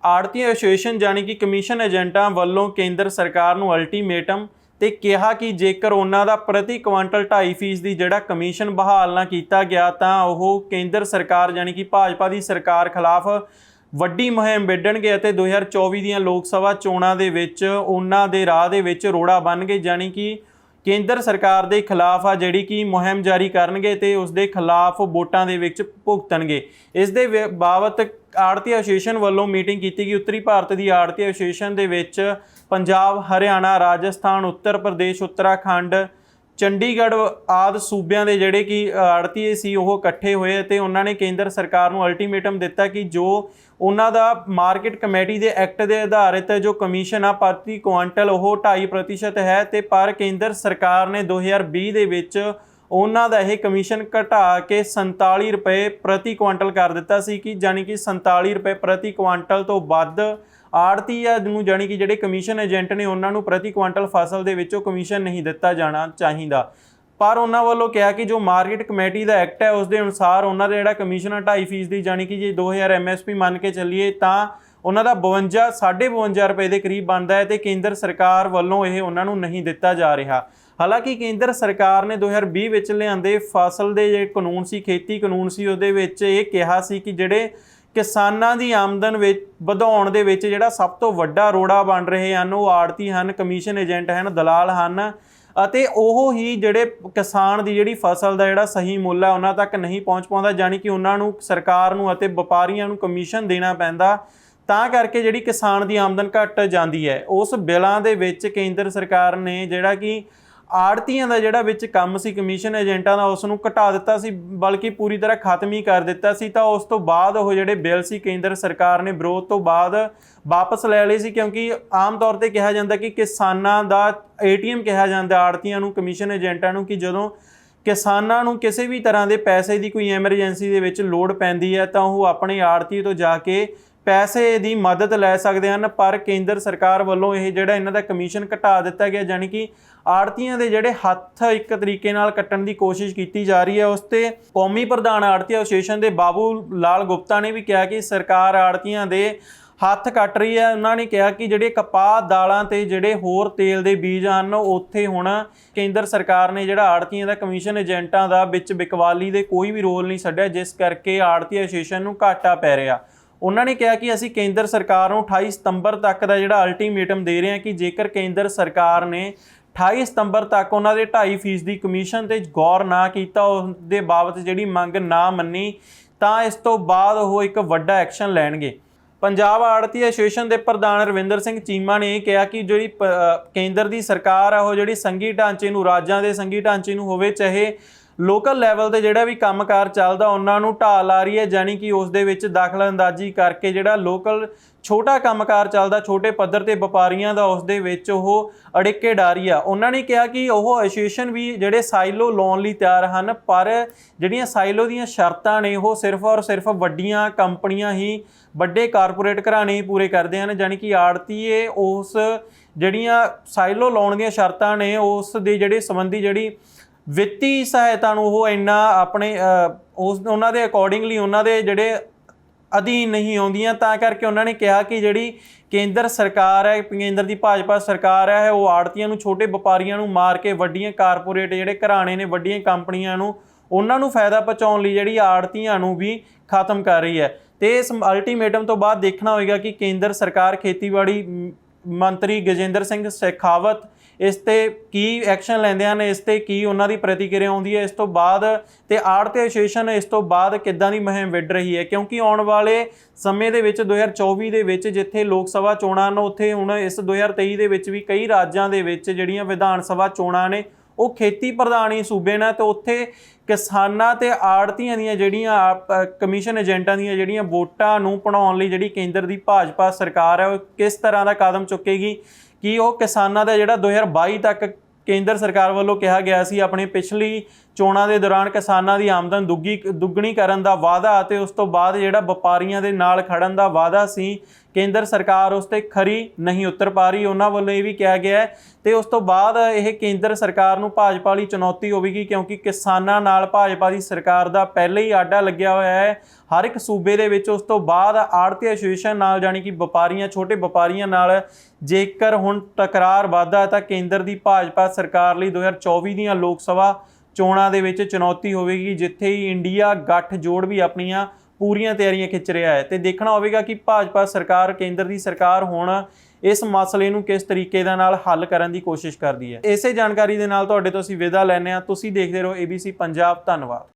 आड़ती association जानी कि commission एजेंटां वल्लों केंद्र सरकार नूं अल्टीमेटम ते कहा कि जेकर उन्हां दा प्रति क्वांटल 2.5% जिहड़ा कमीशन बहाल ना कीता गया तां ओह केंद्र सरकार जानी कि भाजपा दी सरकार खिलाफ वड्डी मुहिम विढ़णगे अते 2024 दीआं लोक सभा चोणां दे विच उन्हां दे राह दे विच रोड़ा बनगे। जानी कि केंद्र सरकार के खिलाफ आ जिहड़ी कि मुहिम जारी करनगे ते उस दे खिलाफ वोटां दे विच भुगतणगे। इस दे बाबत आड़ती एसोसीएशन वालों मीटिंग की गई। उत्तरी भारत की आड़ती एसोसीएशन दे विच पंजाब, हरियाणा, राजस्थान, उत्तर प्रदेश, उत्तराखंड, चंडीगढ़ आदि सूबियां दे जिहड़े कि आड़तीए सी ओह इकट्ठे होए ते उन्हां ने केंद्र सरकार नूं अल्टीमेटम दिता कि जो उन्हां दा मार्केट कमेटी के एक्ट के आधारित जो कमीशन आ प्रति क्वांटल वो 2.5% है ते पर केंद्र सरकार ने 2020 दे विच उन्हां दा यह कमीशन घटा के 47 रुपए प्रति क्वांटल कर दिता सी कि जानी कि 47 रुपए प्रति क्वांटल तो वध आड़तीआ नूं जानी कि जिहड़े कमीशन एजेंट ने उन्हां नूं प्रति क्वांटल फसल दे विचों कमीशन नहीं दिता जाना चाहिदा। पर उन्हां वल्लों कहा कि जो मार्केट कमेटी का एक्ट है उस दे अनुसार उन्हां दा जिहड़ा कमीशन 2.5% जानी कि जे 2000 MSP मन के चलीए तां उन्हां दा 52 रुपए के करीब बनता है तो केंद्र सरकार वल्लों यह उन्हां नूं नहीं दिता जा रहा। हालांकि केंद्र सरकार ने 2020 विच लिआंदे फसल के जो कानून सी, खेती कानून सी, उहदे विच इह कहा सी कि जिहड़े किसानां दी आमदन वधाउण दे विच जिहड़ा सब तो वड्डा रोड़ा बन रहे हैं वो आड़ती हैं, कमीशन एजेंट हैं, दलाल हैं अते ओह ही जिहड़े किसान दी जिहड़ी फसल दा जिहड़ा सही मुੱਲ है उन्हां तक नहीं पहुँच पाउंदा। जानी कि उन्हां नूं सरकार नूं अते वपारीआं नूं कमीशन देना पैंदा तां करके जिहड़ी किसान दी आमदन घट जांदी है। उस बिलां दे विच केंद्र सरकार ने जिहड़ा कि आड़तीआं दा जिहड़ा विच काम सी कमीशन एजेंटां दा उसनूं घटा दिता सी, बल्कि पूरी तरह खत्म ही कर दिता सी। तां उस तो बाद वो जिहड़े बिल सी केंद्र सरकार ने विरोध तो बाद वापस लै लए सी, क्योंकि आम तौर पर कहा जाता कि किसानां दा ATM कहा जाता आड़तीआं नूं, कमीशन एजेंटां नूं कि जदों किसानां नूं किसी भी तरह के पैसे की कोई एमरजेंसी दे विच लोड़ पैंदी है तां ओह अपने आड़ती तो जाके पैसे की मदद लै सकते हैं। पर केंद्र सरकार वालों यह जिहड़ा इन्हां दा कमीशन घटा दिता गया, जानी कि आड़तीआं दे जिहड़े हत्थ एक तरीके नाल कट्टण की कोशिश की जा रही है। उस ते कौमी प्रधान आड़ती एसोसीएशन के बाबू लाल गुप्ता ने भी कहा कि सरकार आड़तीआं दे हत्थ कट रही है। उन्होंने कहा कि जिहड़े कपाह, दालां ते जिहड़े होर तेल के बीज हैं उत्थे हुण केंद्र सरकार ने जिहड़ा आड़तीआं दा कमीशन एजेंटां दा विच बिकवाली दे कोई भी रोल नहीं छड्डिया, जिस करके आड़ती एसोसीएशन नूं घाटा पै रिहा। उन्होंने कहा कि असीं केंद्र सरकार नूं 28 सितंबर तक का जिहड़ा अल्टीमेटम दे रहे हैं कि जेकर केंद्र सरकार ने 28 सितंबर तक उन्होंने 2.5% कमीशन ते गौर ना किया, उसके बाबत जिहड़ी मंग ना मन्नी तां इस तो बाद वो एक वड्डा एक्शन लैणगे। पंजाब आड़ती एसोसीएशन के प्रधान रविंदर सिंह चीमा ने यह कहा कि जिहड़ी केंद्र की सरकार है वो जिहड़ी संघी ढांचे नूं, राज्यां दे संघी ढांचे नूं होवे चाहे लोकल लैवल ते जिहड़ा भी कामकार चलदा उन्हां नूं ढा ला रही है। जानी कि उस दे विच दखल अंदाजी करके जिहड़ा लोकल छोटा कामकार चलदा, छोटे पद्धर ते व्यापारियों का उस दे विच ओह अड़िके डा रही है। उन्होंने कहा कि वह एसोसीएशन भी जिहड़े साइलो लाउण लई तैयार हैं, पर जिहड़ियां साइलो दीयां शर्तां ने वो सिर्फ और सिर्फ वड्डियां कंपनियां ही, वड्डे कारपोरेट घराणे ही पूरे करते हैं। जानी कि आड़तीए उस जिहड़ियां साइलो लाउण दीयां शर्तां ने उस दे जिहड़े संबंधी जिहड़ी ਵਿੱਤੀ सहायता ਉਹ ਇੰਨਾ ਆਪਣੇ ਉਸ ਉਹਨਾਂ ਦੇ ਅਕੋਰਡਿੰਗਲੀ ਉਹਨਾਂ ਦੇ ਜਿਹੜੇ ਅਧੀਨ ਨਹੀਂ ਆਉਂਦੀਆਂ। ਤਾਂ ਕਰਕੇ ਉਹਨਾਂ ਨੇ ਕਿਹਾ ਕਿ ਜਿਹੜੀ ਕੇਂਦਰ ਸਰਕਾਰ ਹੈ, ਕੇਂਦਰ ਦੀ ਭਾਜਪਾ ਸਰਕਾਰ ਹੈ, ਉਹ ਆੜਤੀਆਂ ਨੂੰ, ਛੋਟੇ ਵਪਾਰੀਆਂ ਨੂੰ ਮਾਰ ਕੇ ਵੱਡੀਆਂ ਕਾਰਪੋਰੇਟ ਜਿਹੜੇ ਘਰਾਣੇ ਨੇ, ਵੱਡੀਆਂ ਕੰਪਨੀਆਂ ਨੂੰ, ਉਹਨਾਂ ਨੂੰ ਫਾਇਦਾ ਪਹੁੰਚਾਉਣ ਲਈ ਜਿਹੜੀ ਆੜਤੀਆਂ ਨੂੰ ਵੀ ਖਤਮ ਕਰ ਰਹੀ ਹੈ। ਤੇ ਇਸ ਅਲਟੀਮੇਟਮ ਤੋਂ ਬਾਅਦ ਦੇਖਣਾ ਹੋਏਗਾ ਕਿ ਕੇਂਦਰ ਸਰਕਾਰ ਖੇਤੀਬਾੜੀ ਮੰਤਰੀ ਗਜੇਂਦਰ ਸਿੰਘ ਸ਼ੇਖਾਵਤ इस ते की एक्शन लैंदे हैं, इस ते की उन्हां दी प्रतिक्रिया आउंदी है। इस तो बाद ते आड़ती एसोसीएशन इस तो बाद किद्दां दी मुहिम विढ़ रही है, क्योंकि आउण वाले समय दे विच 2024 दे विच जिथे लोक सभा चोणां ने उत्थे हुण इस 2023 दे विच भी कई राज्यां दे विच जिहड़ियां विधान सभा चोणां ने वो खेती प्रधान ही सूबे ने, तो उत्थे किसानां ते आड़तीआं दीयां जिहड़ियां कमीशन एजेंटां दीयां जिहड़ियां वोटां नूं भणाउण लई जिहड़ी केंद्र दी भाजपा सरकार है वो किस तरह का कदम चुकेगी कि वो किसानां दा जिहड़ा 2022 तक केंद्र सरकार वालों कहा गया सी अपने पिछली ਚੋਣਾਂ ਦੇ ਦੌਰਾਨ ਕਿਸਾਨਾਂ ਦੀ ਆਮਦਨ ਦੁੱਗਣੀ ਕਰਨ ਦਾ ਵਾਅਦਾ ਅਤੇ ਉਸ ਤੋਂ ਬਾਅਦ ਜਿਹੜਾ ਵਪਾਰੀਆਂ ਦੇ ਨਾਲ ਖੜਨ ਦਾ ਵਾਅਦਾ ਸੀ, ਕੇਂਦਰ ਸਰਕਾਰ ਉਸ ਤੇ ਖਰੀ ਨਹੀਂ ਉਤਰ ਪਾ ਰਹੀ। ਉਹਨਾਂ ਵੱਲੋਂ ਇਹ ਵੀ ਕਿਹਾ ਗਿਆ ਹੈ ਤੇ ਉਸ ਤੋਂ ਬਾਅਦ ਇਹ ਕੇਂਦਰ ਸਰਕਾਰ ਨੂੰ ਭਾਜਪਾ ਲਈ ਚੁਣੌਤੀ ਹੋਵੇਗੀ, ਕਿਉਂਕਿ ਕਿਸਾਨਾਂ ਨਾਲ ਭਾਜਪਾ ਦੀ ਸਰਕਾਰ ਦਾ ਪਹਿਲੇ ਹੀ ਆਡਾ ਲੱਗਿਆ ਹੋਇਆ ਹੈ ਹਰ ਇੱਕ ਸੂਬੇ ਦੇ ਵਿੱਚ। ਉਸ ਤੋਂ ਬਾਅਦ ਆੜਤੀ ਐਸੋਸੀਏਸ਼ਨ ਨਾਲ ਜਾਣੀ ਕਿ ਵਪਾਰੀਆਂ, ਛੋਟੇ ਵਪਾਰੀਆਂ ਨਾਲ ਜੇਕਰ ਹੁਣ ਟਕਰਾਰ ਵੱਧਦਾ ਤਾਂ ਕੇਂਦਰ ਦੀ ਭਾਜਪਾ ਸਰਕਾਰ ਲਈ 2024 ਦੀਆਂ ਲੋਕ ਸਭਾ ਚੋਣਾਂ ਦੇ ਵਿੱਚ ਚੁਣੌਤੀ ਹੋਵੇਗੀ, ਜਿੱਥੇ ਹੀ ਇੰਡੀਆ ਗੱਠ ਜੋੜ ਵੀ ਆਪਣੀਆਂ ਪੂਰੀਆਂ ਤਿਆਰੀਆਂ ਖਿੱਚ ਰਿਹਾ ਹੈ। ਤੇ ਦੇਖਣਾ ਹੋਵੇਗਾ ਕਿ ਭਾਜਪਾ ਸਰਕਾਰ, ਕੇਂਦਰ ਦੀ ਸਰਕਾਰ ਹੁਣ ਇਸ ਮਸਲੇ ਨੂੰ ਕਿਸ ਤਰੀਕੇ ਦੇ ਨਾਲ ਹੱਲ ਕਰਨ ਦੀ ਕੋਸ਼ਿਸ਼ ਕਰਦੀ ਹੈ। ਇਸੇ ਜਾਣਕਾਰੀ ਦੇ ਨਾਲ ਤੁਹਾਡੇ ਤੋਂ ਅਸੀਂ ਵਿਦਾ ਲੈਂਦੇ ਹਾਂ। ਤੁਸੀਂ ਦੇਖਦੇ ਰਹੋ ABC ਪੰਜਾਬ। ਧੰਨਵਾਦ।